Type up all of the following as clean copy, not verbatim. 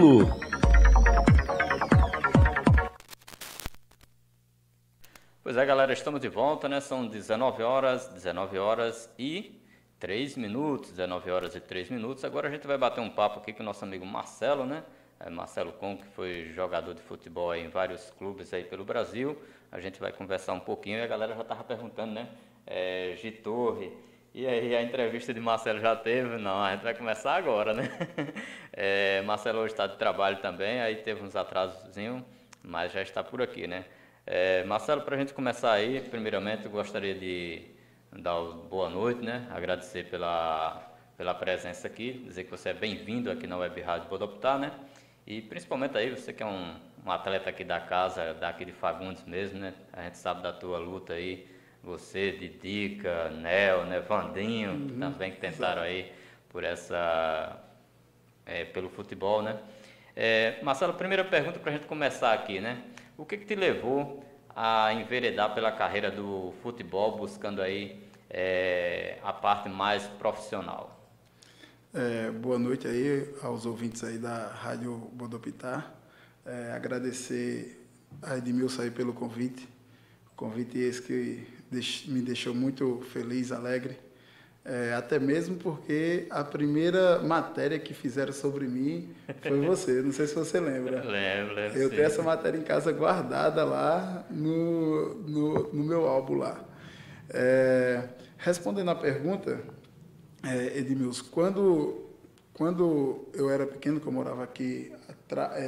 Estilo. Pois é, galera, estamos de volta, né? São 19 horas e 3 minutos, 19 horas e 3 minutos. Agora a gente vai bater um papo aqui com o nosso amigo Marcelo, né? Marcelo Com, que foi jogador de futebol aí em vários clubes aí pelo Brasil. A gente vai conversar um pouquinho e a galera já estava perguntando, né? Gitorre, e aí a entrevista de Marcelo já teve? Não, a gente vai começar agora, né? Marcelo hoje está de trabalho também, aí teve uns atrasozinhos, mas já está por aqui, né? Marcelo, para a gente começar aí, primeiramente eu gostaria de dar boa noite, né? Agradecer pela presença aqui, dizer que você é bem-vindo aqui na Web Rádio Bodoptar, né? E principalmente aí, você que é um atleta aqui da casa, daqui de Fagundes mesmo, né? A gente sabe da tua luta aí, você, Didica, Nel, né? Vandinho, também que tentaram aí por pelo futebol, né? Marcelo, primeira pergunta para a gente começar aqui, né? O que te levou a enveredar pela carreira do futebol, buscando aí a parte mais profissional? Boa noite aí aos ouvintes aí da Rádio Bodoptar. Agradecer a Edmilson aí pelo convite. Convite esse que me deixou muito feliz, alegre. Até mesmo porque a primeira matéria que fizeram sobre mim foi você. Não sei se você lembra. Lembro. Eu tenho essa matéria em casa guardada lá no meu álbum lá. Respondendo à pergunta, Edmilson, quando eu era pequeno, que eu morava aqui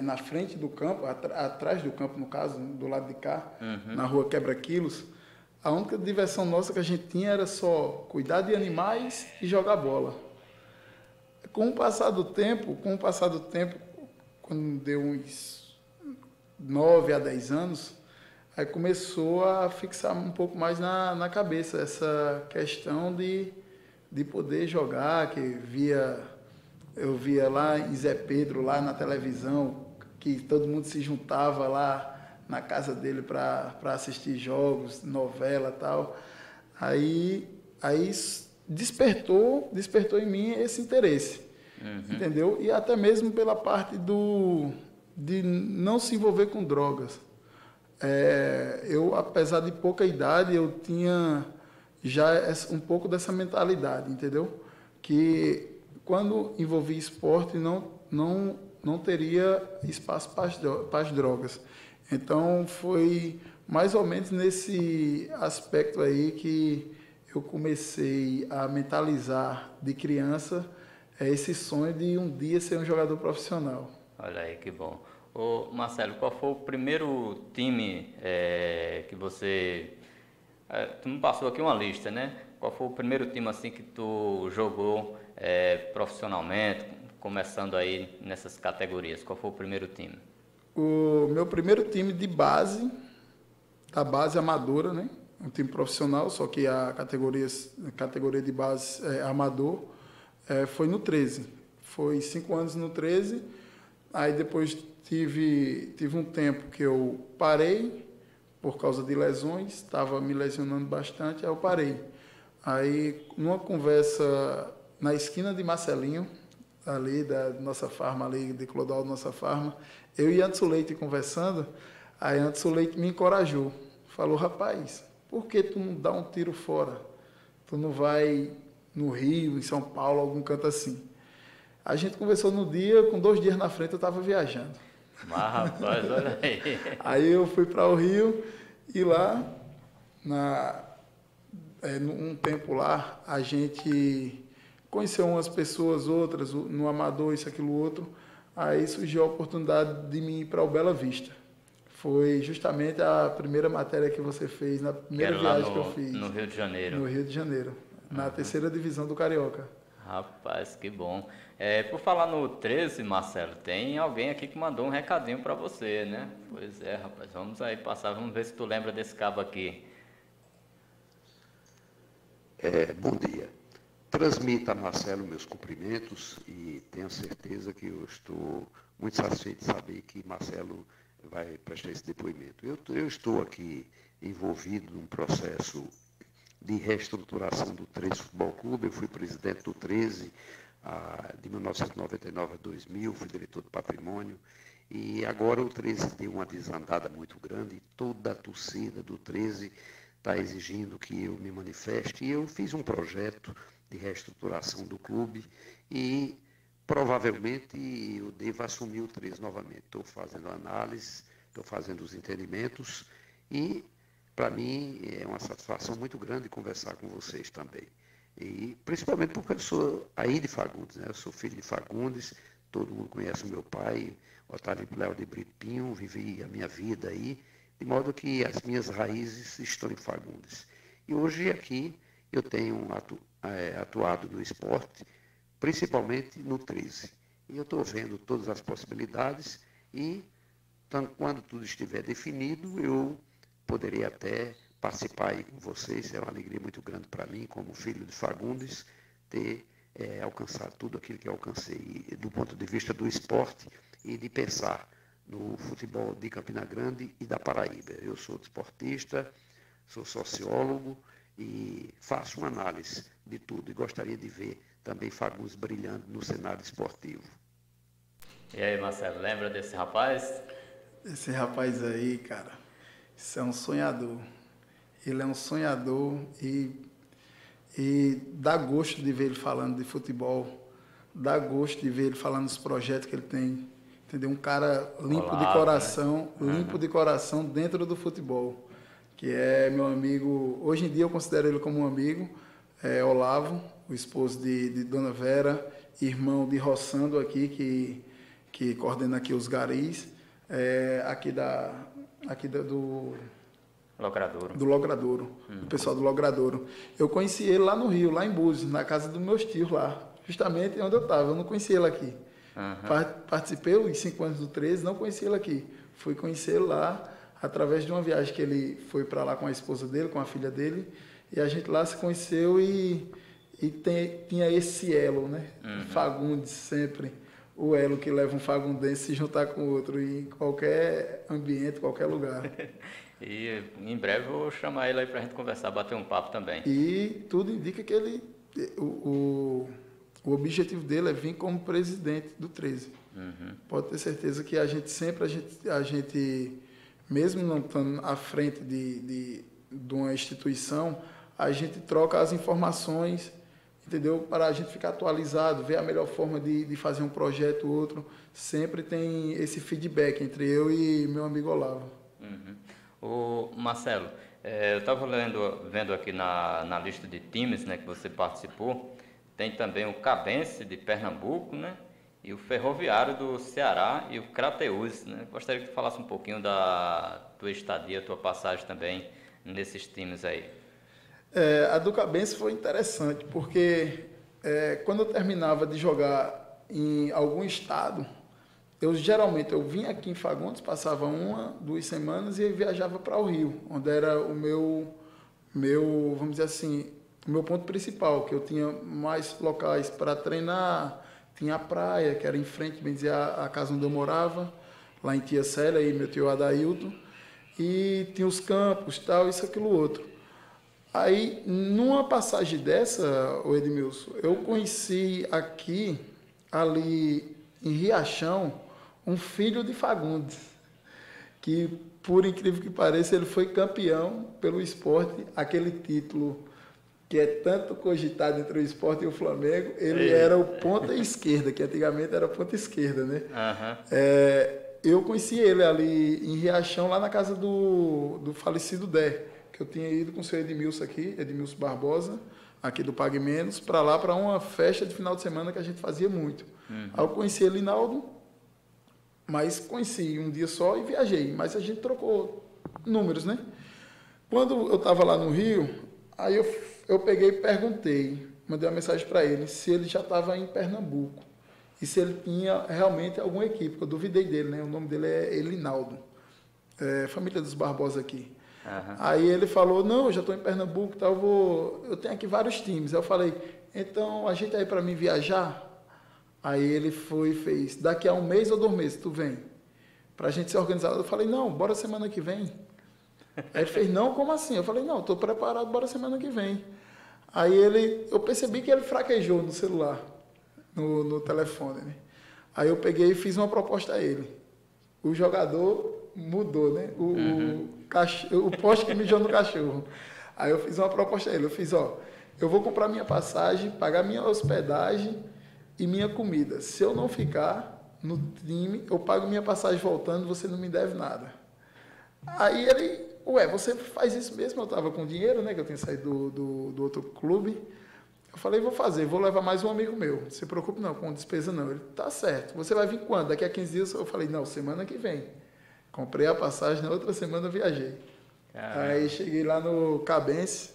na frente do campo, atrás do campo, no caso, do lado de cá, na rua Quebra-Quilos, a única diversão nossa que a gente tinha era só cuidar de animais e jogar bola. Com o passar do tempo, quando deu uns 9 a 10 anos, aí começou a fixar um pouco mais na cabeça essa questão de poder jogar, eu via lá em Zé Pedro, lá na televisão, que todo mundo se juntava lá na casa dele para assistir jogos, novela e tal. Aí despertou em mim esse interesse, entendeu? E até mesmo pela parte de não se envolver com drogas. Eu, apesar de pouca idade, eu tinha já um pouco dessa mentalidade, entendeu? Que quando envolvi esporte não teria espaço para as drogas. Então foi mais ou menos nesse aspecto aí que eu comecei a mentalizar de criança esse sonho de um dia ser um jogador profissional. Olha aí, que bom. Ô, Marcelo, qual foi o primeiro time que você... tu me passou aqui uma lista, né? Qual foi o primeiro time assim que tu jogou profissionalmente, começando aí nessas categorias? Qual foi o primeiro time? O meu primeiro time de base, da base amadora, né? Um time profissional, só que a categoria de base amador, foi no 13. Foi 5 anos no 13. Aí depois tive um tempo que eu parei por causa de lesões, estava me lesionando bastante, aí eu parei. Aí, numa conversa na esquina de Marcelinho, ali da nossa farma, ali de Clodoaldo, nossa farma, eu e Anderson Leite conversando, aí Anderson Leite me encorajou. Falou, rapaz, por que tu não dá um tiro fora? Tu não vai no Rio, em São Paulo, algum canto assim? A gente conversou no dia, com 2 dias na frente eu estava viajando. Mas, rapaz, olha aí. Aí eu fui para o Rio e lá, num tempo lá, a gente conheceu umas pessoas, outras, no Amador, isso, aquilo, outro. Aí surgiu a oportunidade de mim ir para o Bela Vista. Foi justamente a primeira matéria que você fez, na primeira viagem que eu fiz. No Rio de Janeiro. No Rio de Janeiro, na 3ª divisão do Carioca. Rapaz, que bom. Por falar no 13, Marcelo, tem alguém aqui que mandou um recadinho para você, né? Pois é, rapaz, vamos aí passar, vamos ver se tu lembra desse cabo aqui. Bom dia. Transmita a Marcelo meus cumprimentos e tenho certeza que eu estou muito satisfeito de saber que Marcelo vai prestar esse depoimento. Eu estou aqui envolvido num processo de reestruturação do 13 Futebol Clube, eu fui presidente do 13 de 1999 a 2000, fui diretor de patrimônio, e agora o 13 deu uma desandada muito grande, toda a torcida do 13 está exigindo que eu me manifeste, e eu fiz um projeto de reestruturação do clube e provavelmente eu devo assumir o 13 novamente. Estou fazendo análise, estou fazendo os entendimentos e, para mim, é uma satisfação muito grande conversar com vocês também. E principalmente porque eu sou aí de Fagundes, né? Eu sou filho de Fagundes, todo mundo conhece o meu pai, Otávio Léo de Brito Pinho, vivi a minha vida aí, de modo que as minhas raízes estão em Fagundes. E hoje aqui eu tenho atuado no esporte, principalmente no 13. E eu estou vendo todas as possibilidades e, quando tudo estiver definido, eu poderei até participar aí com vocês. É uma alegria muito grande para mim, como filho de Fagundes, ter alcançado tudo aquilo que eu alcancei do ponto de vista do esporte e de pensar no futebol de Campina Grande e da Paraíba. Eu sou desportista, sou sociólogo e faço uma análise de tudo e gostaria de ver também Fagundes brilhando no cenário esportivo. E aí, Marcelo, lembra desse rapaz? Esse rapaz aí, cara, isso é um sonhador. Ele é um sonhador e dá gosto de ver ele falando de futebol, dá gosto de ver ele falando dos projetos que ele tem, entendeu? Um cara limpo de coração, né? Limpo de coração dentro do futebol, que é meu amigo, hoje em dia eu considero ele como um amigo, Olavo, o esposo de Dona Vera, irmão de Roçando aqui, que coordena aqui os garis, do Logradouro, o pessoal do Logradouro. Eu conheci ele lá no Rio, lá em Búzios, na casa dos meus tios lá, justamente onde eu estava. Eu não conhecia ele aqui. Participei os 5 anos do 13, não conhecia ele aqui. Fui conhecer ele lá através de uma viagem que ele foi para lá com a esposa dele, com a filha dele, e a gente lá se conheceu e tinha esse elo, né? Fagundes sempre. O elo que leva um fagundense se juntar com outro em qualquer ambiente, qualquer lugar. E em breve eu vou chamar ele aí pra gente conversar, bater um papo também. E tudo indica que o objetivo dele é vir como presidente do 13. Pode ter certeza que a gente mesmo não estando à frente de uma instituição, a gente troca as informações, entendeu? Para a gente ficar atualizado, ver a melhor forma de fazer um projeto ou outro. Sempre tem esse feedback entre eu e meu amigo Olavo. Ô, Marcelo, eu estava vendo aqui na lista de times, né, que você participou, tem também o Cabense de Pernambuco, né, e o Ferroviário do Ceará e o Crateús, né? Gostaria que tu falasse um pouquinho da tua estadia, tua passagem também nesses times aí. A do Cabense foi interessante, porque quando eu terminava de jogar em algum estado, geralmente eu vinha aqui em Fagundes, passava 1, 2 semanas e viajava para o Rio, onde era o meu, vamos dizer assim, o meu ponto principal, que eu tinha mais locais para treinar. Tinha a praia, que era em frente, bem dizer, a casa onde eu morava, lá em Tia Célia, e meu tio Adailton, e tinha os campos, tal, isso, aquilo, outro. Aí, numa passagem dessa, o Edmilson, eu conheci ali em Riachão, um filho de Fagundes, que, por incrível que pareça, ele foi campeão pelo esporte, aquele título que é tanto cogitado entre o esporte e o Flamengo. Ele era o ponta esquerda, que antigamente era ponta esquerda, né? Eu conheci ele ali em Riachão, lá na casa do falecido Dé, que eu tinha ido com o seu Edmilson aqui, Edmilson Barbosa, aqui do Pague Menos, para lá, para uma festa de final de semana que a gente fazia muito. Aí eu conheci Elinaldo, mas conheci um dia só e viajei, mas a gente trocou números, né? Quando eu estava lá no Rio, aí eu peguei e perguntei, mandei uma mensagem para ele, se ele já estava em Pernambuco e se ele tinha realmente alguma equipe. Eu duvidei dele, né? O nome dele é Elinaldo, família dos Barbosa aqui. Aí ele falou, não, eu já estou em Pernambuco, tá, eu tenho aqui vários times. Aí eu falei, então ajeita aí para mim viajar. Aí ele foi e fez, daqui a 1 mês ou 2 meses tu vem, para a gente se organizar. Eu falei, não, bora semana que vem. Aí ele fez, não, como assim? Eu falei, não, estou preparado, bora semana que vem. Aí eu percebi que ele fraquejou no celular. no telefone, né? Aí eu peguei e fiz uma proposta a ele. O jogador mudou, né? O poste que mijou no cachorro. Aí eu fiz uma proposta a ele. Eu fiz, eu vou comprar minha passagem, pagar minha hospedagem e minha comida. Se eu não ficar no time, eu pago minha passagem voltando, você não me deve nada. Aí ele, você faz isso mesmo? Eu estava com dinheiro, né? Que eu tinha saído do outro clube. Eu falei, vou fazer, vou levar mais um amigo meu. Não se preocupe não, com despesa não. Ele, tá certo. Você vai vir quando? Daqui a 15 dias? Eu falei, não, semana que vem. Comprei a passagem, na outra semana eu viajei. Aí cheguei lá no Cabense,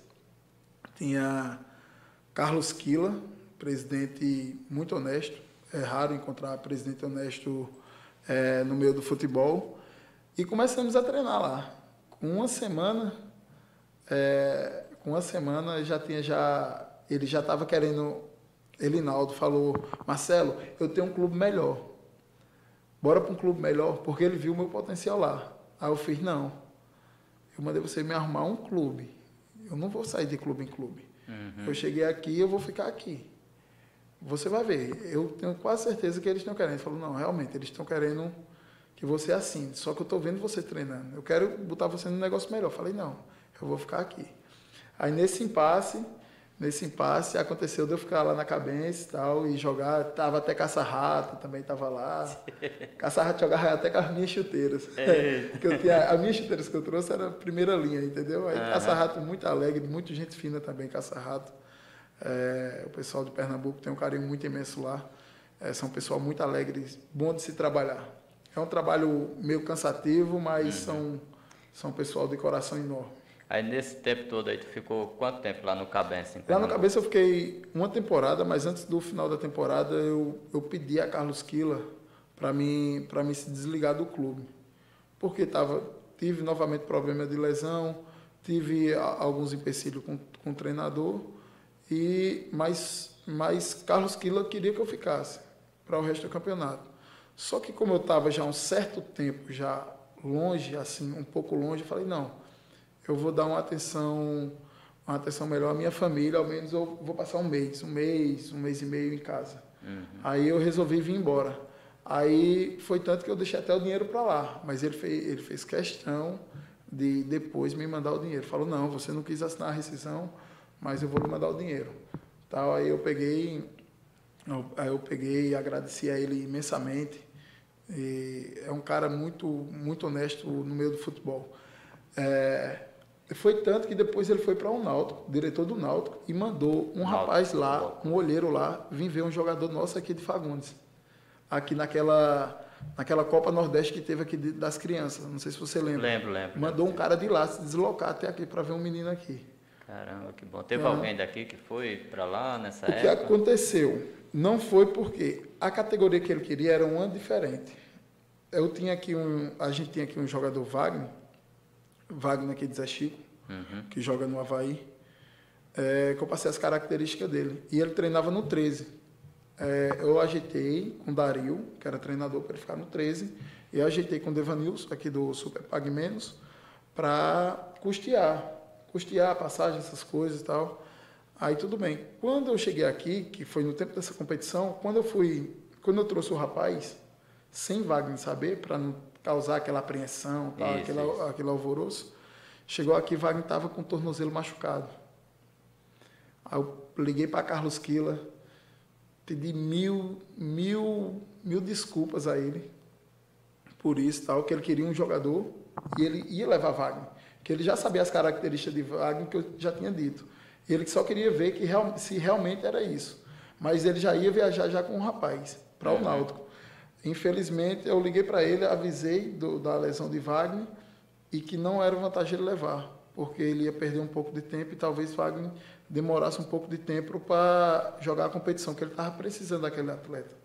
tinha Carlos Quila, presidente muito honesto. É raro encontrar presidente honesto no meio do futebol. E começamos a treinar lá. Com uma semana ele já estava querendo. Elinaldo falou, Marcelo, eu tenho um clube melhor. Bora para um clube melhor, porque ele viu o meu potencial lá. Aí eu fiz, não. Eu mandei você me arrumar um clube. Eu não vou sair de clube em clube. Eu cheguei aqui, eu vou ficar aqui. Você vai ver. Eu tenho quase certeza que eles estão querendo. Ele falou, não, realmente, eles estão querendo que você assine. Só que eu estou vendo você treinando. Eu quero botar você num negócio melhor. Eu falei, não, eu vou ficar aqui. Aí nesse impasse aconteceu de eu ficar lá na Cabense e tal, e jogar, tava até Caça-Rato, também tava lá. Caça-Rato jogava até com as minhas chuteiras. Que eu tinha, as minhas chuteiras que eu trouxe era a primeira linha, entendeu? Aí Caça-Rato muito alegre, muito gente fina também, Caça-Rato. O pessoal de Pernambuco tem um carinho muito imenso lá. São um pessoal muito alegre, bom de se trabalhar. É um trabalho meio cansativo, mas são pessoal de coração enorme. Aí nesse tempo todo aí, tu ficou quanto tempo lá no Cabense? Lá no Cabense eu fiquei uma temporada, mas antes do final da temporada eu pedi a Carlos Quila para mim se desligar do clube. Porque tive novamente problema de lesão, tive alguns empecilhos com o treinador, mas Carlos Quila queria que eu ficasse para o resto do campeonato. Só que como eu estava já há um certo tempo, já longe, assim, um pouco longe, eu falei, não, eu vou dar uma atenção melhor à minha família, ao menos eu vou passar um mês e meio em casa. Aí eu resolvi vir embora. Aí foi tanto que eu deixei até o dinheiro para lá, mas ele fez questão de depois me mandar o dinheiro. Falou, não, você não quis assinar a rescisão, mas eu vou lhe mandar o dinheiro. Aí eu peguei e agradeci a ele imensamente. É um cara muito, muito honesto no meio do futebol. Foi tanto que depois ele foi para o Náutico, diretor do Náutico, e mandou um rapaz lá, um olheiro lá, vir ver um jogador nosso aqui de Fagundes. Aqui naquela Copa Nordeste que teve aqui das crianças. Não sei se você lembra. Lembro. Mandou um cara de lá se deslocar até aqui para ver um menino aqui. Caramba, que bom. Teve alguém daqui que foi para lá nessa época? O que aconteceu? Não foi porque a categoria que ele queria era uma diferente. A gente tinha aqui um jogador Wagner aqui de Zé Chico, que joga no Avaí, que eu passei as características dele. E ele treinava no 13. Eu ajeitei com o Dario, que era treinador, para ele ficar no 13, e eu ajeitei com o Devanilson, aqui do Super Pague Menos, para custear a passagem, essas coisas e tal. Aí tudo bem. Quando eu cheguei aqui, que foi no tempo dessa competição, quando eu trouxe o rapaz, sem Wagner saber, para não causar aquela apreensão, aquele alvoroço, chegou aqui, Wagner estava com o tornozelo machucado. Aí eu liguei para Carlos Quila, pedi mil desculpas a ele por isso, que ele queria um jogador e ele ia levar Wagner, que ele já sabia as características de Wagner que eu já tinha dito. Ele só queria ver se realmente era isso. Mas ele já ia viajar já com um rapaz para o Náutico. Infelizmente, eu liguei para ele, avisei da lesão de Wagner e que não era vantagem ele levar, porque ele ia perder um pouco de tempo e talvez Wagner demorasse um pouco de tempo para jogar a competição, que ele estava precisando daquele atleta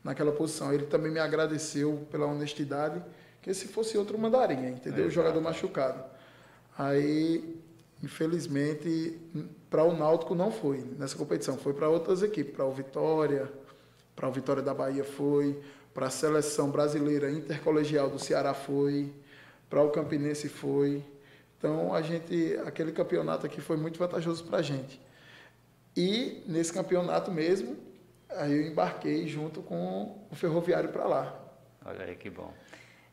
naquela posição. Ele também me agradeceu pela honestidade, que se fosse outro mandaria, entendeu? O jogador machucado. Aí, infelizmente, para o Náutico não foi nessa competição, foi para outras equipes, para o Vitória da Bahia foi, para a seleção brasileira intercolegial do Ceará foi, para o Campinense foi. Então, aquele campeonato aqui foi muito vantajoso para a gente. E, nesse campeonato mesmo, Aí eu embarquei junto com o Ferroviário para lá. Olha aí que bom.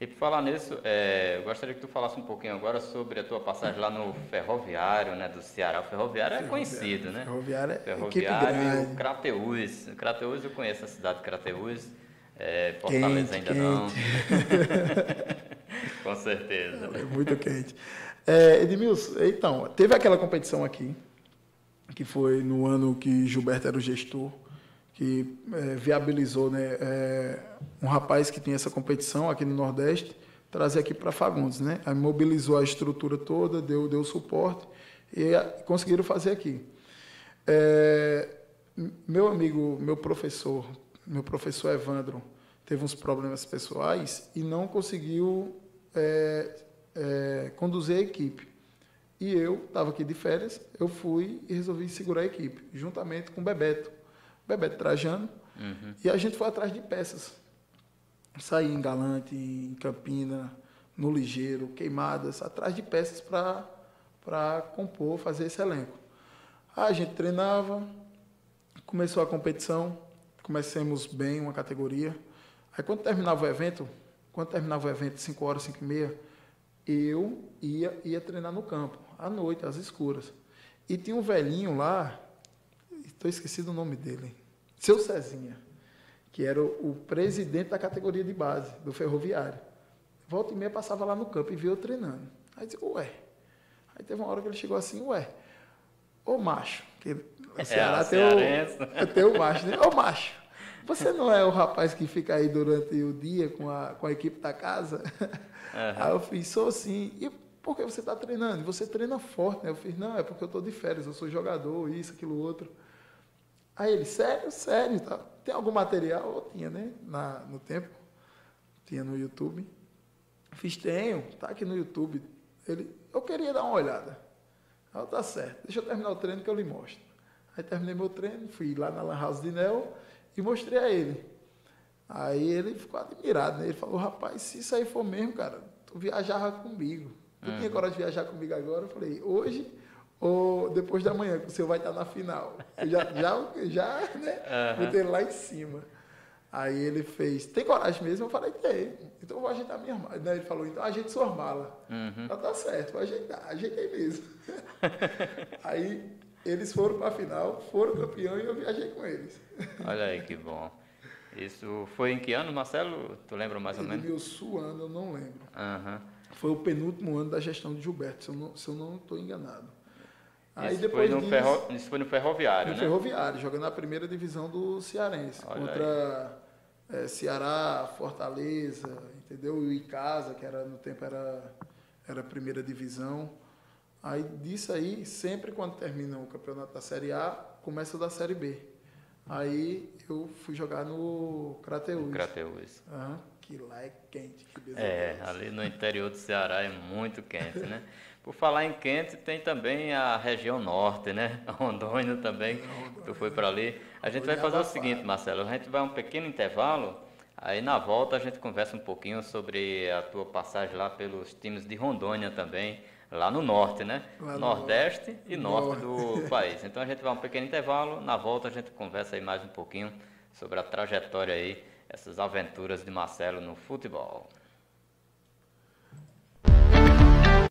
E por falar nisso, eu gostaria que tu falasse um pouquinho agora sobre a tua passagem lá no Ferroviário, né, do Ceará. O Ferroviário é conhecido, né? Ferroviário é Ferroviário equipe grande. e o Crateús. Crateús, eu conheço a cidade de Crateús. Fortaleza ainda não. Com certeza. É muito quente. Edmilson, então, teve aquela competição aqui, que foi no ano que Gilberto era o gestor, que viabilizou, né, um rapaz que tinha essa competição aqui no Nordeste, trazer aqui para Fagundes, né? Aí mobilizou a estrutura toda, deu suporte e conseguiram fazer aqui. Meu amigo, meu professor Evandro, teve uns problemas pessoais e não conseguiu conduzir a equipe. E eu estava aqui de férias, eu fui e resolvi segurar a equipe, juntamente com o Bebeto Trajano, e a gente foi atrás de peças. Saí em Galante, em Campina, no Ligeiro, Queimadas, atrás de peças para compor, fazer esse elenco. A gente treinava, começou a competição, comecemos bem uma categoria. Aí quando terminava o evento, 5 horas, 5 e meia, eu ia treinar no campo, à noite, às escuras. E tinha um velhinho lá, estou esquecido o nome dele, Seu Cezinha, que era o presidente da categoria de base, do Ferroviário. Volta e meia passava lá no campo e via eu treinando. Aí eu disse, ué. Aí teve uma hora que ele chegou assim, ué, ô macho, que o Ceará tem o macho, né? Ô macho, você não é o rapaz que fica aí durante o dia com a equipe da casa? Aí eu fiz, sou sim. E por que você está treinando? Você treina forte, né? Eu fiz, não, é porque eu estou de férias, eu sou jogador, isso, aquilo, outro. Aí ele, sério, tá? Tem algum material? Eu tinha, né? No tempo, tinha no YouTube. Fiz, tenho, tá aqui no YouTube. Ele, eu queria dar uma olhada. Aí eu, tá certo, deixa eu terminar o treino que eu lhe mostro. Aí terminei meu treino, fui lá na Lan House de Nel e mostrei a ele. Aí ele ficou admirado, né? Ele falou, rapaz, se isso aí for mesmo, cara, tu viajava comigo. Tu tinha coragem de viajar comigo agora? Eu falei, hoje ou depois da manhã, que o senhor vai estar na final. Eu já né? Botei ele lá em cima. Aí ele fez, tem coragem mesmo? Eu falei, tem. Então eu vou ajeitar minha mala. Ele falou, então ajeite suas malas. Então tá certo, vou ajeitar. Ajeitei mesmo. Aí eles foram para a final, foram campeão e eu viajei com eles. Olha aí que bom. Isso foi em que ano, Marcelo? Tu lembra mais ou menos? Edmilson, ano, eu não lembro. Foi o penúltimo ano da gestão de Gilberto, se eu não estou enganado. Aí isso, depois isso foi no Ferroviário, né? No Ferroviário, jogando na primeira divisão do Cearense. Olha contra Ceará, Fortaleza, entendeu? E o Icasa, que no tempo era a primeira divisão. Aí disso aí, sempre quando termina o campeonato da Série A, começa o da Série B. Aí eu fui jogar no Crateús. Que lá é quente. Que beleza. Ali no interior do Ceará é muito quente, né? Por falar em quente, tem também a região norte, né? Rondônia também, tu foi para ali. A gente vai fazer o seguinte, Marcelo, a gente vai um pequeno intervalo, aí na volta a gente conversa um pouquinho sobre a tua passagem lá pelos times de Rondônia também, lá no norte, né? Nordeste e norte do país. Então a gente vai um pequeno intervalo, na volta a gente conversa aí mais um pouquinho sobre a trajetória aí, essas aventuras de Marcelo no futebol.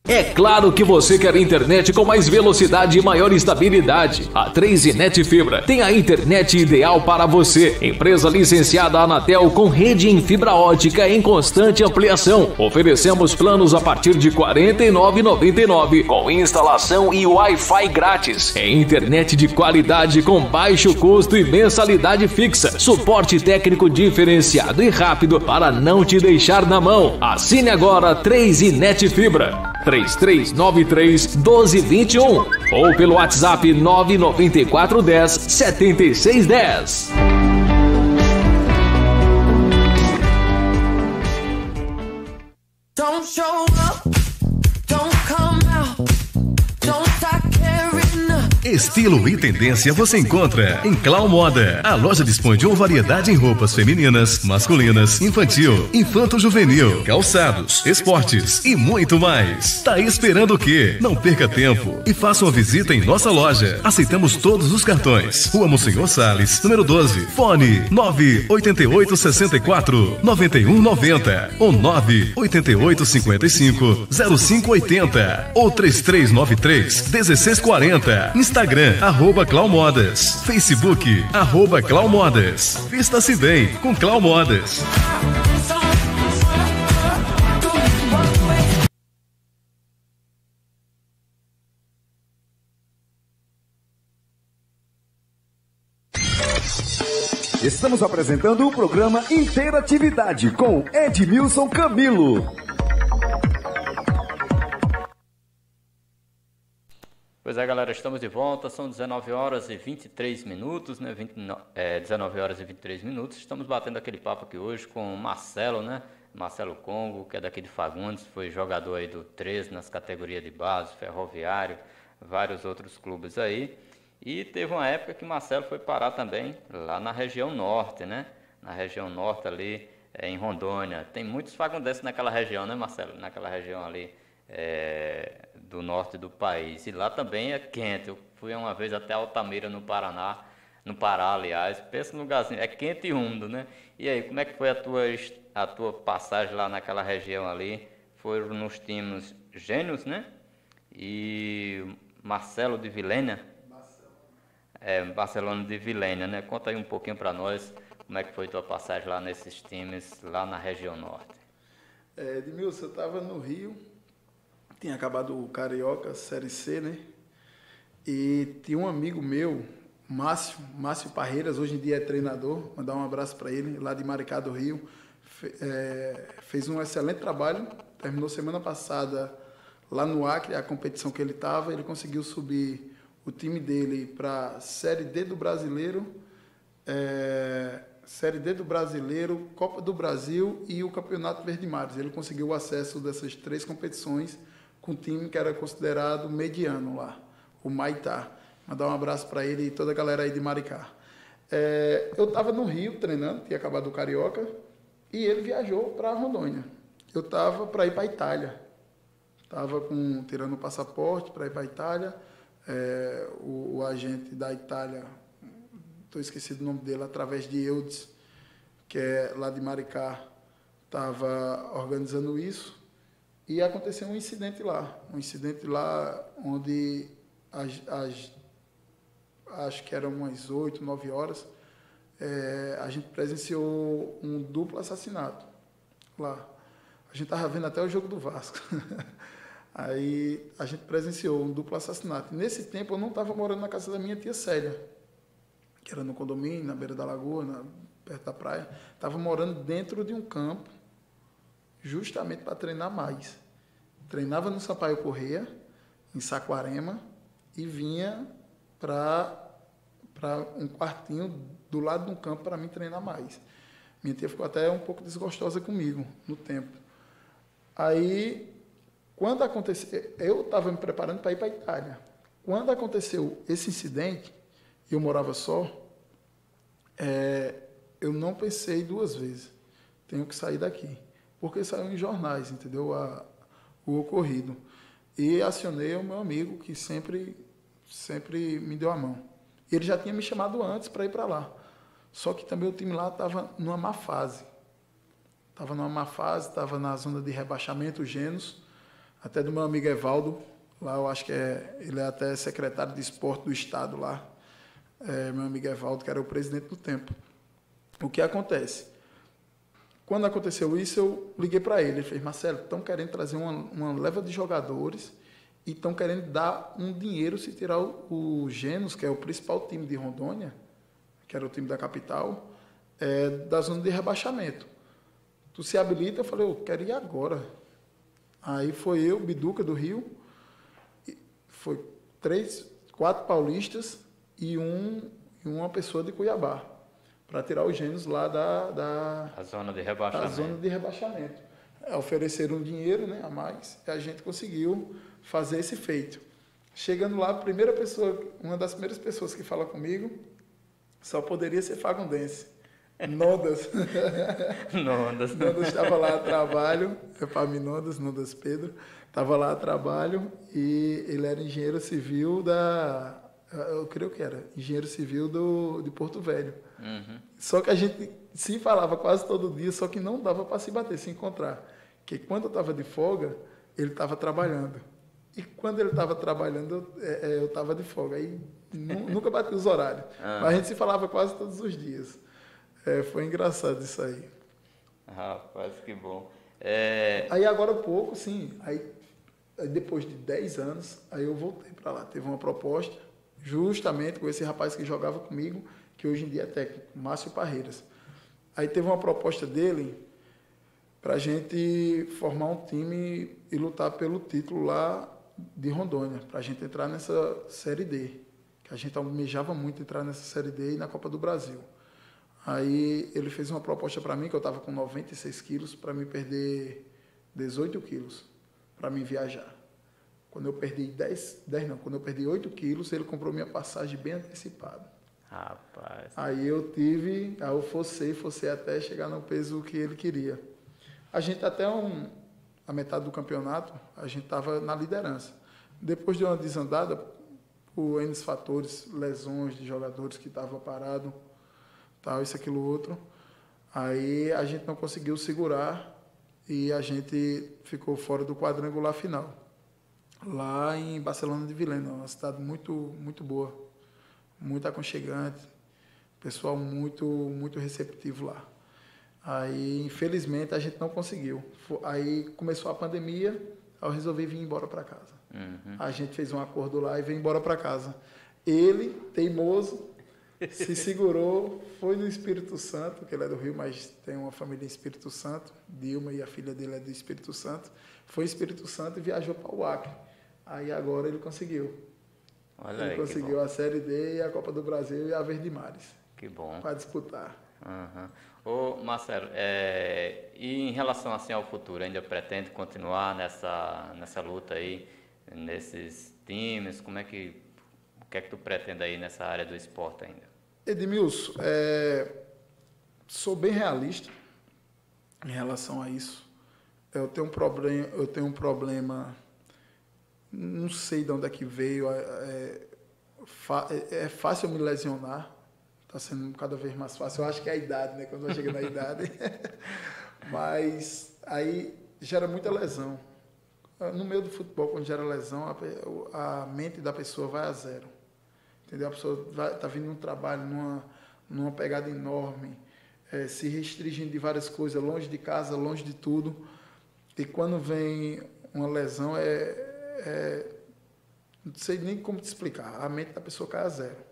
É claro que você quer internet com mais velocidade e maior estabilidade. A 3iNet Fibra tem a internet ideal para você. Empresa licenciada Anatel com rede em fibra ótica em constante ampliação. Oferecemos planos a partir de R$ 49,99 com instalação e Wi-Fi grátis. É internet de qualidade com baixo custo e mensalidade fixa. Suporte técnico diferenciado e rápido para não te deixar na mão. Assine agora 3iNet Fibra. 3393-1221 ou pelo WhatsApp 99410-7610. Don't show up, don't come out, don't start caring Estilo e tendência você encontra em Clau Moda. A loja dispõe de uma variedade em roupas femininas, masculinas, infantil, infanto-juvenil, calçados, esportes e muito mais. Tá esperando o quê? Não perca tempo e faça uma visita em nossa loja. Aceitamos todos os cartões. Rua Monsenhor Salles, número 12. Fone 98864-9190 ou 98855-0580 ou 3393-1640. Instagram, @Claumodas. Facebook, @Claumodas. Vista-se bem com Clau Modas. Estamos apresentando o programa Interatividade com Edmilson Camilo. Pois é, galera, estamos de volta, são 19 horas e 23 minutos, né? 19 horas e 23 minutos. Estamos batendo aquele papo aqui hoje com o Marcelo, né? Marcelo Congo, que é daqui de Fagundes, foi jogador aí do 13 nas categorias de base, Ferroviário, vários outros clubes aí. E teve uma época que o Marcelo foi parar também lá na região norte, né? Na região norte ali, em Rondônia. Tem muitos fagundenses naquela região, né, Marcelo? Naquela região ali do norte do país. E lá também é quente. Eu fui uma vez até Altamira, no Pará, aliás. Pensa num lugarzinho, é quente e úmido, né? E aí, como é que foi a tua passagem lá naquela região ali? Foram nos times Gênios, né? E Marcelo de Vilhena. Barcelona de Vilhena, né? Conta aí um pouquinho para nós como é que foi tua passagem lá nesses times, lá na região norte. Edmilson, eu estava no Rio, tinha acabado o Carioca, Série C, né? E tinha um amigo meu, Márcio Parreiras, hoje em dia é treinador, mandar um abraço para ele, lá de Maricá do Rio. Fez um excelente trabalho, terminou semana passada lá no Acre, a competição que ele estava, ele conseguiu subir o time dele para Série D do Brasileiro, Copa do Brasil e o Campeonato Verde Mares. Ele conseguiu o acesso dessas 3 competições com um time que era considerado mediano lá, o Maitá. Mandar um abraço para ele e toda a galera aí de Maricá. Eu estava no Rio treinando, tinha acabado o Carioca, e ele viajou para Rondônia. Eu estava para ir para a Itália. Estava tirando o passaporte para ir para a Itália. O agente da Itália, estou esquecido o nome dele, através de Eudes, que é lá de Maricá, estava organizando isso, e aconteceu um incidente lá onde acho que eram umas 8, 9 horas, a gente presenciou um duplo assassinato lá. A gente estava vendo até o jogo do Vasco. Aí a gente presenciou um duplo assassinato. Nesse tempo eu não estava morando na casa da minha tia Célia, que era no condomínio, na beira da lagoa, perto da praia. Estava morando dentro de um campo, justamente para treinar mais. Treinava no Sampaio Corrêa, em Saquarema, e vinha para um quartinho do lado de um campo para mim treinar mais. Minha tia ficou até um pouco desgostosa comigo no tempo. Aí, quando aconteceu, eu estava me preparando para ir para a Itália. Quando aconteceu esse incidente, eu morava só, eu não pensei 2 vezes. Tenho que sair daqui. Porque saiu em jornais, entendeu? O ocorrido. E acionei o meu amigo, que sempre me deu a mão. Ele já tinha me chamado antes para ir para lá. Só que também o time lá estava numa má fase. Estava na zona de rebaixamento, os Gênios, até do meu amigo Evaldo, lá eu acho que ele é até secretário de esporte do estado lá, meu amigo Evaldo, que era o presidente do tempo. O que acontece? Quando aconteceu isso, eu liguei para ele fez: Marcelo, estão querendo trazer uma leva de jogadores e estão querendo dar um dinheiro se tirar o Gênios, que é o principal time de Rondônia, que era o time da capital, da zona de rebaixamento. Tu se habilita? Eu falei: eu quero ir agora. Aí foi eu, Biduca do Rio, foi 4 paulistas e uma pessoa de Cuiabá, para tirar os Gênios lá da zona de rebaixamento. Ofereceram um dinheiro, né, a mais, e a gente conseguiu fazer esse feito. Chegando lá, uma das primeiras pessoas que fala comigo, só poderia ser fagundense. Nodas. Nodas. Nodas estava lá a trabalho, Epaminondas, Nodas Pedro, estava lá a trabalho e ele era engenheiro civil eu creio que era, engenheiro civil de Porto Velho. Uhum. Só que a gente se falava quase todo dia, só que não dava para se bater, se encontrar. Porque quando eu estava de folga, ele estava trabalhando. E quando ele estava trabalhando, eu estava de folga. Aí nunca bati os horários. Mas a gente se falava quase todos os dias. Foi engraçado isso aí. Rapaz, que bom. Aí agora há pouco, sim. Aí depois de 10 anos, aí eu voltei para lá. Teve uma proposta, justamente com esse rapaz que jogava comigo, que hoje em dia é técnico, Márcio Parreiras. Aí teve uma proposta dele para a gente formar um time e lutar pelo título lá de Rondônia, para a gente entrar nessa Série D, que a gente almejava muito entrar nessa Série D e na Copa do Brasil. Aí ele fez uma proposta para mim, que eu estava com 96 quilos, para me perder 18 quilos, para mim viajar. Quando eu perdi quando eu perdi 8 quilos, ele comprou minha passagem bem antecipada. Rapaz. Aí eu forcei até chegar no peso que ele queria. A gente até a metade do campeonato, a gente estava na liderança. Depois de uma desandada, por N fatores, lesões de jogadores que estavam parados, tal, isso, aquilo, outro, aí a gente não conseguiu segurar e a gente ficou fora do quadrangular final. Lá em Barcelona de Vilhena, uma cidade muito, muito boa, muito aconchegante, pessoal muito, muito receptivo lá. Aí, infelizmente, a gente não conseguiu. Aí começou a pandemia, eu resolvi vir embora para casa. Uhum. A gente fez um acordo lá e veio embora para casa. Ele, teimoso, se segurou, foi no Espírito Santo, que ele é do Rio, mas tem uma família em Espírito Santo, Dilma, e a filha dele é do Espírito Santo. Foi em Espírito Santo e viajou para o Acre. Aí agora ele conseguiu. Olha ele aí, conseguiu a Série D e a Copa do Brasil e a Verde Mares. Que bom. Para disputar. Uhum. Ô, Marcelo, e em relação assim ao futuro, ainda pretende continuar nessa luta aí, nesses times? O que é que tu pretende aí nessa área do esporte ainda? Edmilson, sou bem realista em relação a isso. Eu tenho um problema, não sei de onde é que veio, é fácil eu me lesionar. Está sendo cada vez mais fácil. Eu acho que é a idade, né? Quando eu chego na idade. Mas aí gera muita lesão. No meio do futebol, quando gera lesão, a mente da pessoa vai a zero. Entendeu? A pessoa está vindo num trabalho, numa pegada enorme, se restringindo de várias coisas, longe de casa, longe de tudo. E quando vem uma lesão, não sei nem como te explicar. A mente da pessoa cai a zero.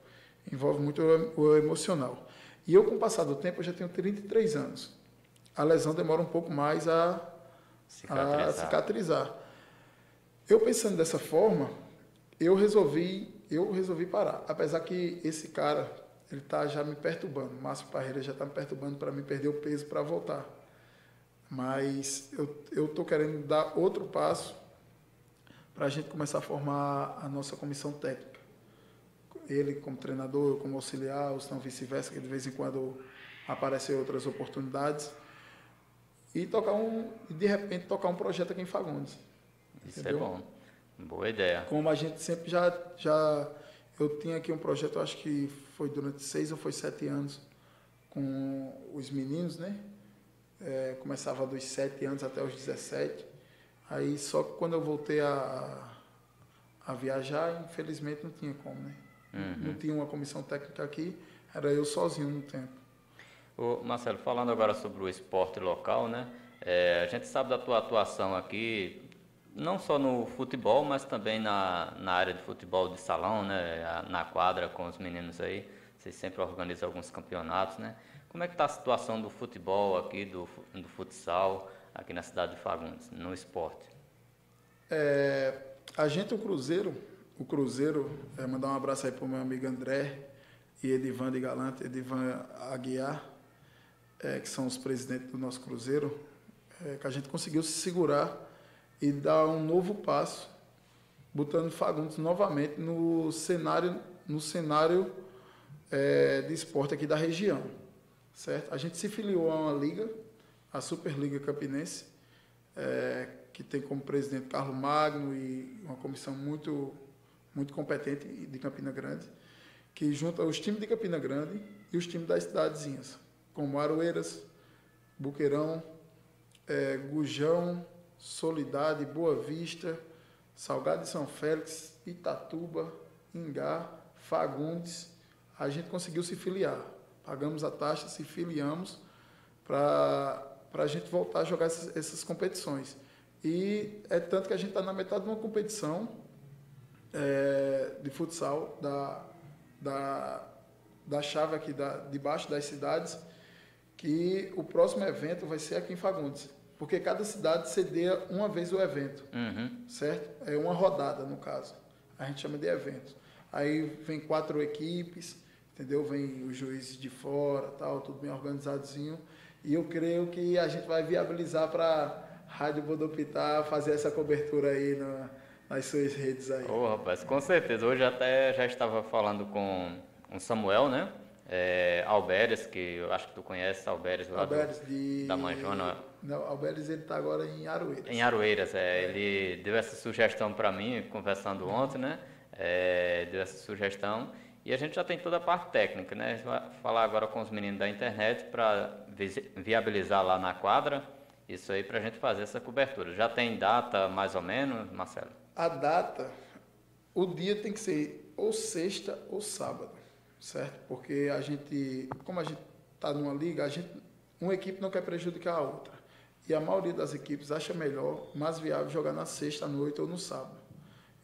Envolve muito o emocional. E eu, com o passar do tempo, eu já tenho 33 anos. A lesão demora um pouco mais a cicatrizar. Eu, pensando dessa forma, eu resolvi parar. Apesar que esse cara, ele está já me perturbando. Márcio Parreira já está me perturbando para me perder o peso para voltar. Mas eu estou querendo dar outro passo para a gente começar a formar a nossa comissão técnica. Ele como treinador, eu como auxiliar, ou se não vice-versa, que de vez em quando aparecem outras oportunidades. E de repente tocar um projeto aqui em Fagundes. Isso entendeu? É bom. Boa ideia. Como a gente sempre eu tinha aqui um projeto, eu acho que foi durante 6 ou 7 anos, com os meninos, né? Começava dos 7 anos até os 17. Aí só que quando eu voltei a viajar, infelizmente não tinha como, né? Uhum. Não tinha uma comissão técnica aqui, era eu sozinho no tempo. Ô, Marcelo, falando agora sobre o esporte local, né? A gente sabe da tua atuação aqui, não só no futebol, mas também na área de futebol de salão, né? Na quadra com os meninos aí. Vocês sempre organizam alguns campeonatos, né? Como é que está a situação do futebol aqui, do futsal, aqui na cidade de Fagundes, no esporte? A gente, o Cruzeiro, mandar um abraço aí para o meu amigo André e Edivan de Galante, Edivan Aguiar, que são os presidentes do nosso Cruzeiro, que a gente conseguiu se segurar e dar um novo passo botando Fagundes novamente no cenário de esporte aqui da região, certo? A gente se filiou a uma liga, a Superliga Campinense, que tem como presidente Carlos Magno e uma comissão muito, muito competente de Campina Grande, que junta os times de Campina Grande e os times das cidadezinhas, como Aroeiras, Buqueirão, Gujão, Soledade, Boa Vista, Salgado de São Félix, Itatuba, Ingá, Fagundes. A gente conseguiu se filiar, pagamos a taxa, se filiamos para a gente voltar a jogar essas competições. E é tanto que a gente está na metade de uma competição de futsal da chave aqui debaixo das cidades, que o próximo evento vai ser aqui em Fagundes, porque cada cidade cedeia uma vez o evento, certo? É uma rodada, no caso. A gente chama de evento. Aí vem 4 equipes, entendeu? Vem os juízes de fora, tal, tudo bem organizadozinho. E eu creio que a gente vai viabilizar para Rádio Bodopitá fazer essa cobertura aí nas suas redes aí. Rapaz, com certeza. Hoje até já estava falando com o Samuel, né? Alberes, que eu acho que tu conhece, Alberes lá da Manjona. Não, Alberes ele está agora em Aroeiras. Em Aroeiras, ele deu essa sugestão para mim, conversando ontem, né? Deu essa sugestão e a gente já tem toda a parte técnica, né? A gente vai falar agora com os meninos da internet para viabilizar lá na quadra isso aí para a gente fazer essa cobertura. Já tem data mais ou menos, Marcelo? A data, o dia tem que ser ou sexta ou sábado, certo? Porque como a gente está numa liga, uma equipe não quer prejudicar a outra. E a maioria das equipes acha melhor, mais viável, jogar na sexta à noite ou no sábado.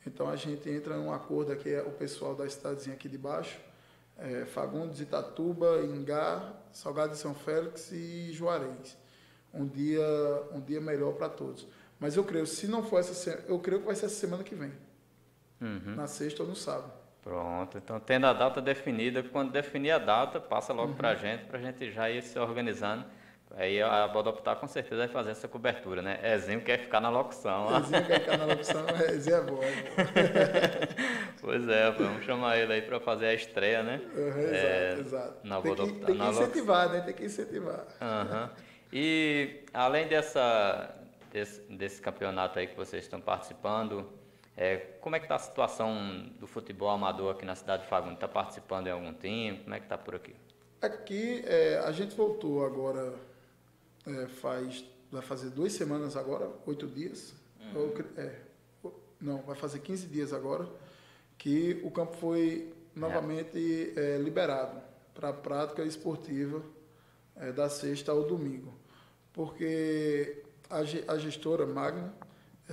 Então a gente entra num acordo aqui, o pessoal da cidadezinha aqui de baixo, Fagundes, Itatuba, Ingá, Salgado de São Félix e Juarez. Um dia melhor para todos. Mas eu creio, se não for eu creio que vai ser essa semana que vem. Na sexta ou no sábado. Pronto, então tendo a data definida, quando definir a data, passa logo para a gente já ir se organizando. Aí a Bodopitá com certeza vai fazer essa cobertura, né? Ezinho quer ficar na locução. Ezinho quer ficar na locução, Ezinho é bom. Pois vamos chamar ele aí para fazer a estreia, né? Exato. Na Bodopitá. Tem que incentivar, né? Tem que incentivar. E além desse campeonato aí que vocês estão participando, como é que está a situação do futebol amador aqui na cidade de Fagundes? Está participando em algum time? Como é que está por aqui? Aqui, a gente voltou agora, vai fazer 2 semanas agora, 8 dias. Não, vai fazer 15 dias agora, que o campo foi novamente liberado para a prática esportiva da sexta ao domingo. Porque a gestora Magna,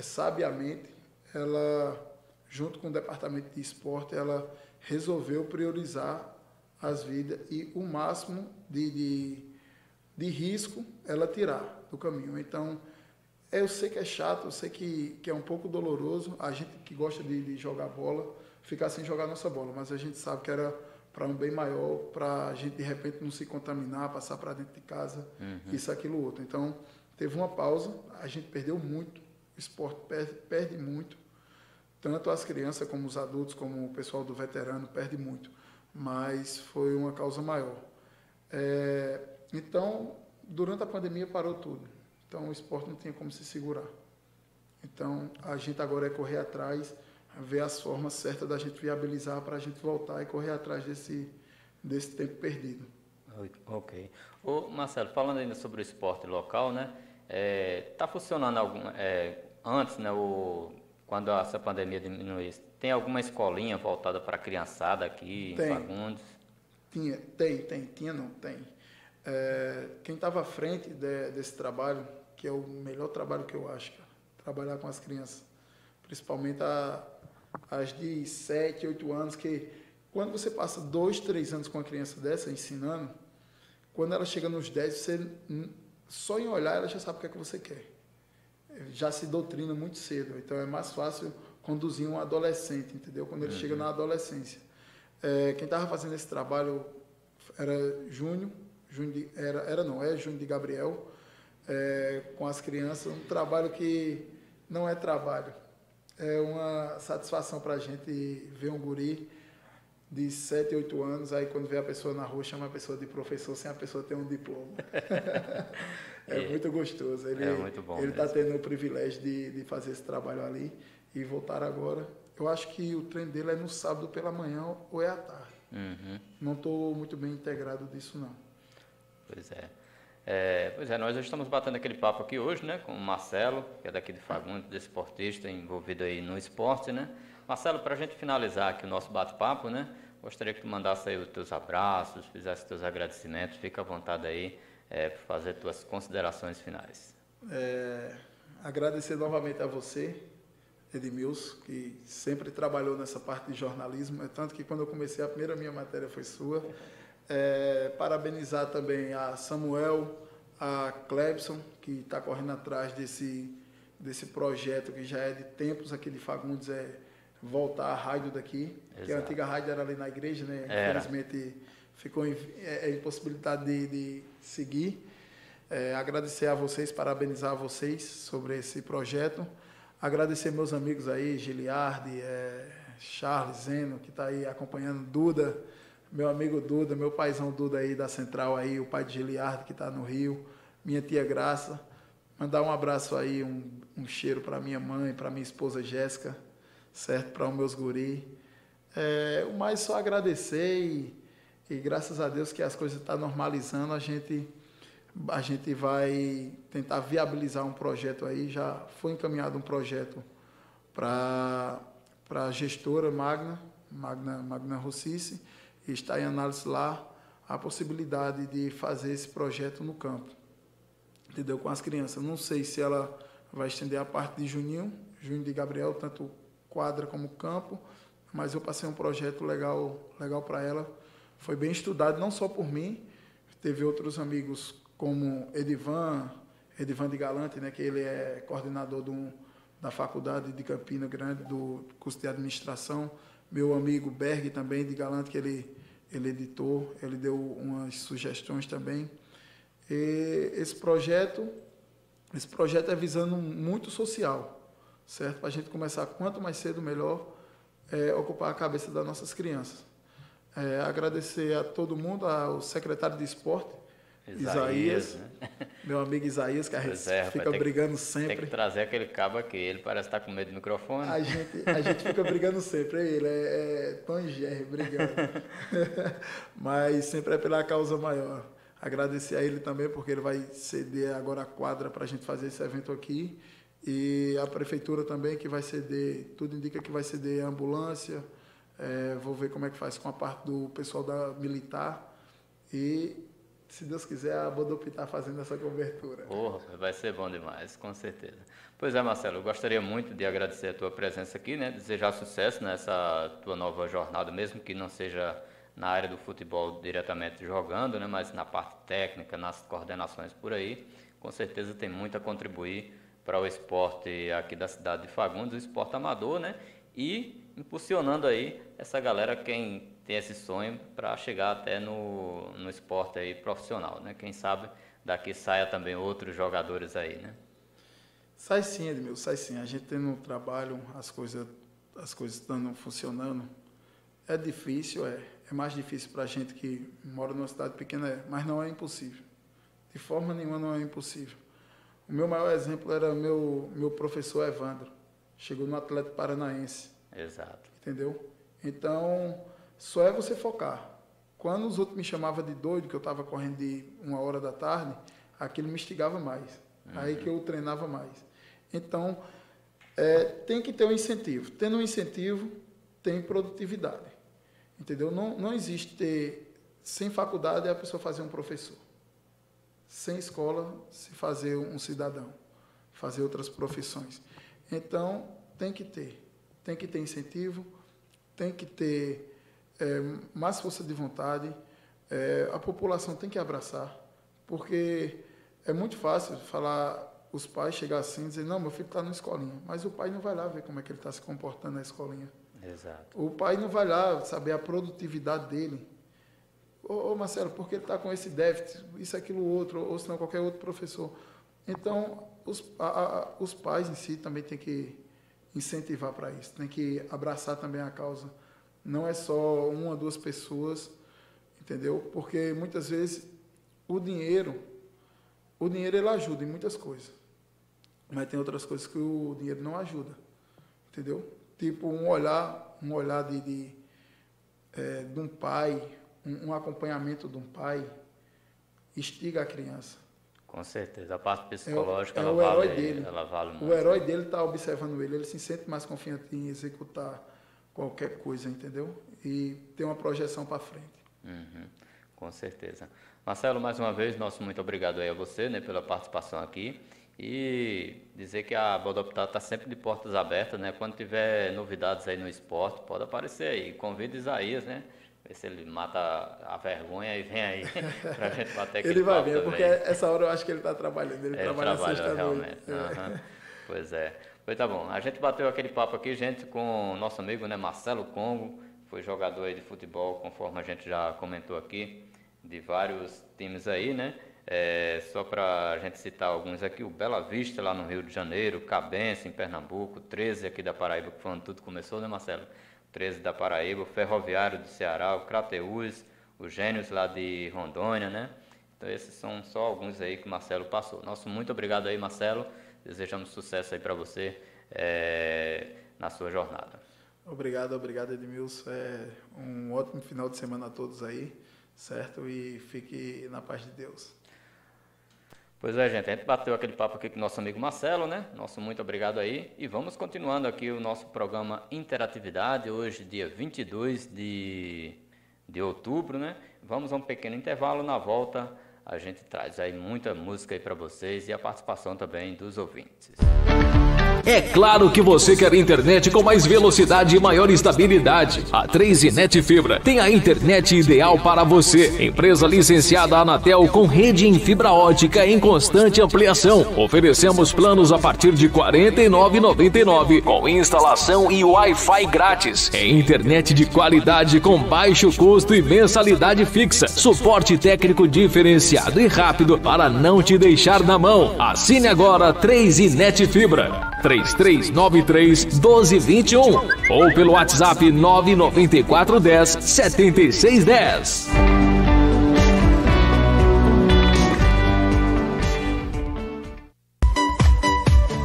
sabiamente, ela, junto com o departamento de esporte, ela resolveu priorizar as vidas e o máximo de risco ela tirar do caminho. Então, eu sei que é chato, eu sei que é um pouco doloroso, a gente que gosta de jogar bola, ficar sem jogar nossa bola, mas a gente sabe que era para um bem maior, para a gente de repente não se contaminar, passar para dentro de casa, isso, aquilo, outro. Então, teve uma pausa, a gente perdeu muito, o esporte perde muito, tanto as crianças como os adultos, como o pessoal do veterano, perde muito, mas foi uma causa maior. Então, durante a pandemia parou tudo, então o esporte não tinha como se segurar. Então, a gente agora é correr atrás, ver as formas certas da gente viabilizar para a gente voltar e correr atrás desse tempo perdido. Ok. Marcelo, falando ainda sobre o esporte local, né? Está funcionando antes, né? Quando essa pandemia diminuísse, tem alguma escolinha voltada para a criançada aqui em Fagundes? Tem. Quem estava à frente desse trabalho, que é o melhor trabalho que eu acho, cara, trabalhar com as crianças, principalmente as de 7, 8 anos, que quando você passa 2, 3 anos com uma criança dessa, ensinando, quando ela chega nos 10, você, só em olhar, ela já sabe o que é que você quer. Já se doutrina muito cedo, então é mais fácil conduzir um adolescente, entendeu? Quando ele chega na adolescência. Quem estava fazendo esse trabalho era Júnior de Gabriel, com as crianças, um trabalho que não é trabalho, É uma satisfação para a gente ver um guri de 7, 8 anos, aí quando vê a pessoa na rua, chama a pessoa de professor sem a pessoa ter um diploma. Muito gostoso. Ele, é muito bom. Ele está tendo o privilégio de fazer esse trabalho ali e voltar agora. Eu acho que o treino dele é no sábado pela manhã ou é à tarde. Não estou muito bem integrado disso, não. Pois é. Nós estamos batendo aquele papo aqui hoje, né, com o Marcelo, que é daqui de Fagundes, desportista, envolvido aí no esporte, né. Marcelo, para a gente finalizar aqui o nosso bate-papo, né, gostaria que tu mandasse aí os teus abraços, fizesse os teus agradecimentos, fica à vontade aí para fazer tuas considerações finais. Agradecer novamente a você, Edmilson, que sempre trabalhou nessa parte de jornalismo, tanto que quando eu comecei a primeira minha matéria foi sua. Parabenizar também a Samuel, a Clebson, que está correndo atrás desse projeto que já é de tempos aqui de Fagundes, voltar a rádio daqui. Exato. Que a antiga rádio era ali na igreja, né? Infelizmente ficou impossibilidade de seguir. Agradecer a vocês, parabenizar vocês sobre esse projeto. Agradecer meus amigos aí, Giliardi, Charles, Zeno, que está aí acompanhando, Duda, meu amigo Duda, meu paizão Duda aí da Central aí, o pai de Giliardi que está no Rio, minha tia Graça. Mandar um abraço aí, um cheiro para minha mãe, para minha esposa Jéssica, certo? Para os meus guri. O mais só agradecer e graças a Deus que as coisas estão normalizando, a gente vai tentar viabilizar um projeto aí. Já foi encaminhado um projeto para a gestora Magna Rossice, e está em análise lá a possibilidade de fazer esse projeto no campo, entendeu? Com as crianças. Não sei se ela vai estender a parte de Juninho de Gabriel, tanto quadra como campo, mas eu passei um projeto legal para ela. Foi bem estudado, não só por mim, teve outros amigos como Edivan de Galante, né, que ele é coordenador da faculdade de Campina Grande, do curso de administração. Meu amigo Berg também de Galante, que ele editou, ele deu umas sugestões também. E esse projeto é visando muito social, certo? Para a gente começar quanto mais cedo melhor, ocupar a cabeça das nossas crianças. Agradecer a todo mundo, ao secretário de esporte, Isaías, né? Meu amigo Isaías, que a gente fica brigando sempre. Tem que trazer aquele cabo aqui, ele parece estar com medo do microfone. A gente fica brigando sempre, ele é Tom e Jerry brigando, mas sempre é pela causa maior. Agradecer a ele também, porque ele vai ceder agora a quadra para a gente fazer esse evento aqui, e a prefeitura também, que vai ceder, tudo indica que vai ceder a ambulância. Vou ver como é que faz com a parte do pessoal da militar, e se Deus quiser, a Bodopi está fazendo essa cobertura. Vai ser bom demais, com certeza. Pois é, Marcelo, eu gostaria muito de agradecer a tua presença aqui, né? Desejar sucesso nessa tua nova jornada, mesmo que não seja na área do futebol diretamente jogando, né? Mas na parte técnica, nas coordenações por aí, com certeza tem muito a contribuir para o esporte aqui da cidade de Fagundes, o esporte amador, né? E impulsionando aí essa galera, quem tem esse sonho, para chegar até no esporte aí profissional, né? Quem sabe daqui saia também outros jogadores aí, né? Sai sim, Edmilson, sai sim. A gente tem no trabalho, as coisas estão funcionando. É difícil, é mais difícil para a gente que mora numa cidade pequena, mas não é impossível. De forma nenhuma não é impossível. O meu maior exemplo era meu professor Evandro. Chegou no Atlético Paranaense. Exato. Entendeu? Então, só é você focar. Quando os outros me chamavam de doido, que eu estava correndo de 1h da tarde, aquilo me instigava mais. Aí que eu treinava mais. Então, tem que ter um incentivo. Tendo um incentivo, tem produtividade. Entendeu? Não existe sem faculdade a pessoa fazer um professor. Sem escola, se fazer um cidadão. Fazer outras profissões. Então, tem que ter incentivo, tem que ter mais força de vontade, a população tem que abraçar, porque é muito fácil falar, os pais chegar assim e dizer, não, meu filho está na escolinha, mas o pai não vai lá ver como é que ele está se comportando na escolinha. Exato. O pai não vai lá saber a produtividade dele. Ô Marcelo, por que ele está com esse déficit, isso, aquilo, outro, ou senão qualquer outro professor. Então, os pais em si também têm que incentivar para isso, tem que abraçar também a causa. Não é só uma ou duas pessoas, entendeu? Porque muitas vezes o dinheiro ele ajuda em muitas coisas, mas tem outras coisas que o dinheiro não ajuda, entendeu? Tipo um olhar de um pai, um acompanhamento de um pai, instiga a criança. Com certeza, a parte psicológica ela vale muito. O herói dele está observando ele se sente mais confiante em executar qualquer coisa, entendeu? E tem uma projeção para frente. Com certeza. Marcelo, mais uma vez, nosso muito obrigado aí a você, né, pela participação aqui. E dizer que a Bodoptar está sempre de portas abertas, né? Quando tiver novidades aí no esporte, pode aparecer aí. Convida Isaías, né? Ver se ele mata a vergonha e vem aí pra gente bater aquele Ele vai papo ver, também. porque essa hora eu acho que ele está trabalhando. Ele trabalha sexta-noite. Realmente. Pois é. Pois tá bom. A gente bateu aquele papo aqui, gente, com o nosso amigo, né, Marcelo Congo. Foi jogador aí de futebol, conforme a gente já comentou aqui, de vários times aí, né? Só para a gente citar alguns aqui, o Bela Vista lá no Rio de Janeiro, Cabense em Pernambuco, 13 aqui da Paraíba, que foi onde tudo começou, né, Marcelo? 13 da Paraíba, o Ferroviário do Ceará, o Crateús, o Gênios lá de Rondônia, né? Então esses são só alguns aí que o Marcelo passou. Nosso muito obrigado aí, Marcelo. Desejamos sucesso aí para você na sua jornada. Obrigado, Edmilson. Um ótimo final de semana a todos aí, certo? E fique na paz de Deus. Pois é, gente, a gente bateu aquele papo aqui com o nosso amigo Marcelo, né? Nosso muito obrigado aí. E vamos continuando aqui o nosso programa Interatividade, hoje dia 22 de outubro, né? Vamos a um pequeno intervalo, na volta a gente traz aí muita música aí para vocês e a participação também dos ouvintes. É claro que você quer internet com mais velocidade e maior estabilidade. A 3net Fibra tem a internet ideal para você. Empresa licenciada Anatel com rede em fibra ótica em constante ampliação. Oferecemos planos a partir de R$ 49,99 com instalação e Wi-Fi grátis. É internet de qualidade com baixo custo e mensalidade fixa. Suporte técnico diferenciado e rápido para não te deixar na mão. Assine agora 3net Fibra. 3393-1221 ou pelo WhatsApp 99410-7610.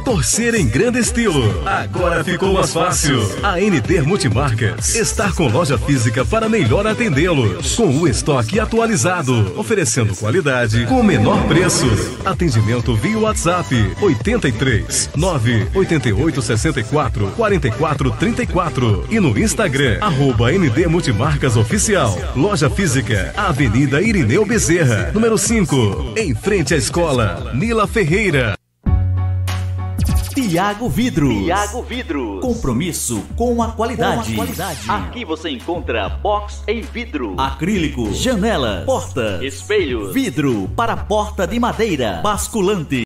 Torcer em grande estilo. Agora ficou mais fácil. A ND Multimarcas está com loja física para melhor atendê-los. Com o estoque atualizado, oferecendo qualidade com o menor preço. Atendimento via WhatsApp 83 988 64 44 34 e no Instagram @ND Multimarcas Oficial. Loja física, Avenida Irineu Bezerra, número 5, em frente à escola Nila Ferreira. Tiago Vidros. Compromisso com a qualidade. Aqui você encontra box em vidro, Acrílico, janela, porta, espelhos, vidro para porta de madeira, basculante.